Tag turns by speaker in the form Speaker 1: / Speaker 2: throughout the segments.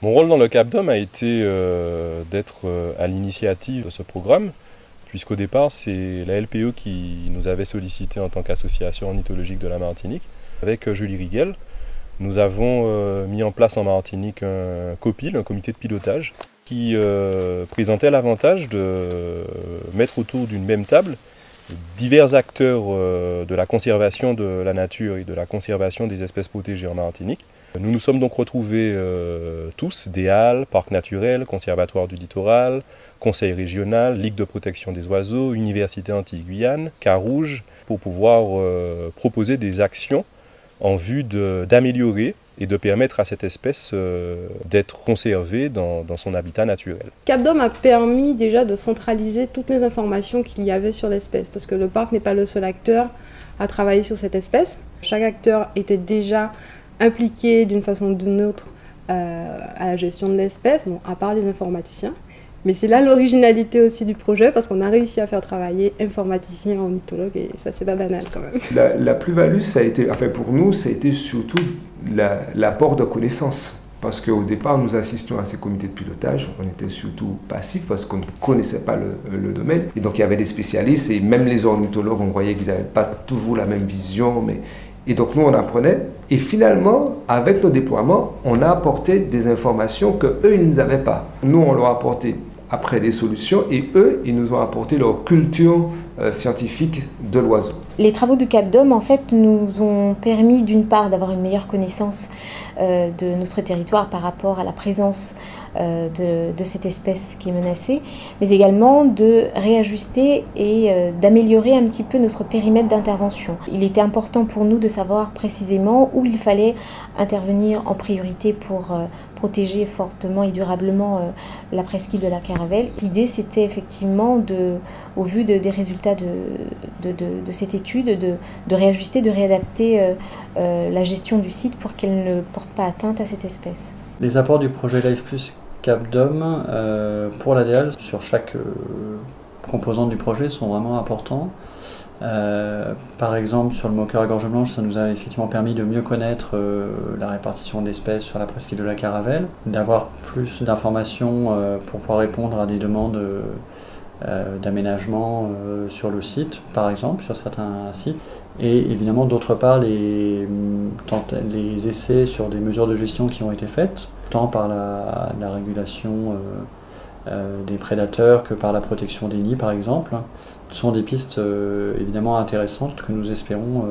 Speaker 1: Mon rôle dans le CAPDOM a été d'être à l'initiative de ce programme, puisqu'au départ, c'est la LPO qui nous avait sollicité en tant qu'association ornithologique de la Martinique. Avec Julie Riguel, nous avons mis en place en Martinique un COPIL, un comité de pilotage, qui présentait l'avantage de mettre autour d'une même table divers acteurs de la conservation de la nature et de la conservation des espèces protégées en Martinique. Nous nous sommes donc retrouvés tous, DEAL, Parc naturel, Conservatoire du littoral, Conseil régional, Ligue de protection des oiseaux, Université Antilles-Guyane, Carouge, pour pouvoir proposer des actions en vue d'améliorer et de permettre à cette espèce d'être conservée dans son habitat naturel.
Speaker 2: CAPDOM a permis déjà de centraliser toutes les informations qu'il y avait sur l'espèce, parce que le parc n'est pas le seul acteur à travailler sur cette espèce. Chaque acteur était déjà impliqué d'une façon ou d'une autre à la gestion de l'espèce, bon, à part les informaticiens. Mais c'est là l'originalité aussi du projet, parce qu'on a réussi à faire travailler informaticiens, ornithologues, et ça c'est pas banal quand même.
Speaker 3: La plus-value, ça a été, enfin pour nous, ça a été surtout l'apport de connaissances. Parce qu'au départ, nous assistions à ces comités de pilotage, on était surtout passifs parce qu'on ne connaissait pas le domaine. Et donc il y avait des spécialistes, et même les ornithologues, on voyait qu'ils n'avaient pas toujours la même vision. Et donc nous, on apprenait. Et finalement, avec nos déploiements, on a apporté des informations qu'eux, ils n'avaient pas. Nous, on leur a apporté après des solutions, et eux, ils nous ont apporté leur culture scientifique de l'oiseau.
Speaker 4: Les travaux du CAPDOM, en fait, nous ont permis d'une part d'avoir une meilleure connaissance de notre territoire par rapport à la présence de cette espèce qui est menacée, mais également de réajuster et d'améliorer un petit peu notre périmètre d'intervention. Il était important pour nous de savoir précisément où il fallait intervenir en priorité pour protéger fortement et durablement la presqu'île de la Caravelle. L'idée, c'était effectivement, au vu des résultats de cette étude, de réajuster, de réadapter la gestion du site pour qu'elle ne porte pas atteinte à cette espèce.
Speaker 5: Les apports du projet Life Plus CAPDOM pour la DEAL sur chaque composante du projet sont vraiment importants. Par exemple, sur le moqueur à gorge blanche, ça nous a effectivement permis de mieux connaître la répartition d'espèces sur la presqu'île de la Caravelle, d'avoir plus d'informations pour pouvoir répondre à des demandes d'aménagement sur le site, par exemple, sur certains sites. Et évidemment, d'autre part, les essais sur des mesures de gestion qui ont été faites, tant par la régulation des prédateurs que par la protection des nids, par exemple, sont des pistes évidemment intéressantes que nous espérons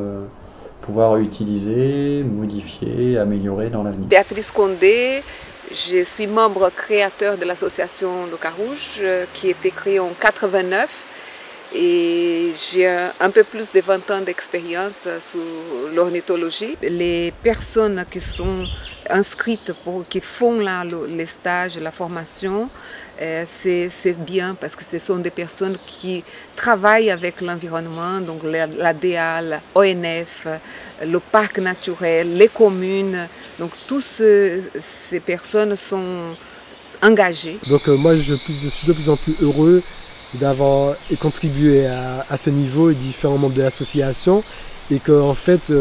Speaker 5: pouvoir utiliser, modifier, améliorer dans l'avenir.
Speaker 6: Béatrice Condé, je suis membre créateur de l'association Le Carouge qui a été créée en 1989. Et j'ai un peu plus de 20 ans d'expérience sur l'ornithologie. Les personnes qui sont inscrites, qui font là les stages, la formation, c'est bien parce que ce sont des personnes qui travaillent avec l'environnement, donc la DEAL, ONF, le parc naturel, les communes. Donc toutes ces personnes sont engagées.
Speaker 7: Donc moi je suis de plus en plus heureux d'avoir contribué à ce niveau et différents membres de l'association, et que en fait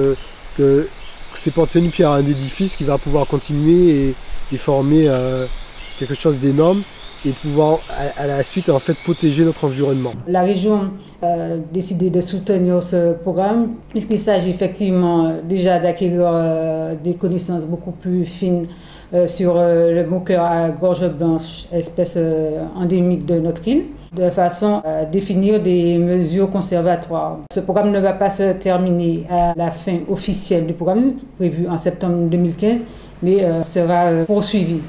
Speaker 7: que c'est porté une pierre à un édifice qui va pouvoir continuer et former quelque chose d'énorme et pouvoir à la suite en fait protéger notre environnement.
Speaker 8: La région a décidé de soutenir ce programme puisqu'il s'agit effectivement déjà d'acquérir des connaissances beaucoup plus fines sur le moqueur à gorge blanche, espèce endémique de notre île, de façon à définir des mesures conservatoires. Ce programme ne va pas se terminer à la fin officielle du programme, prévu en septembre 2015, mais sera poursuivi.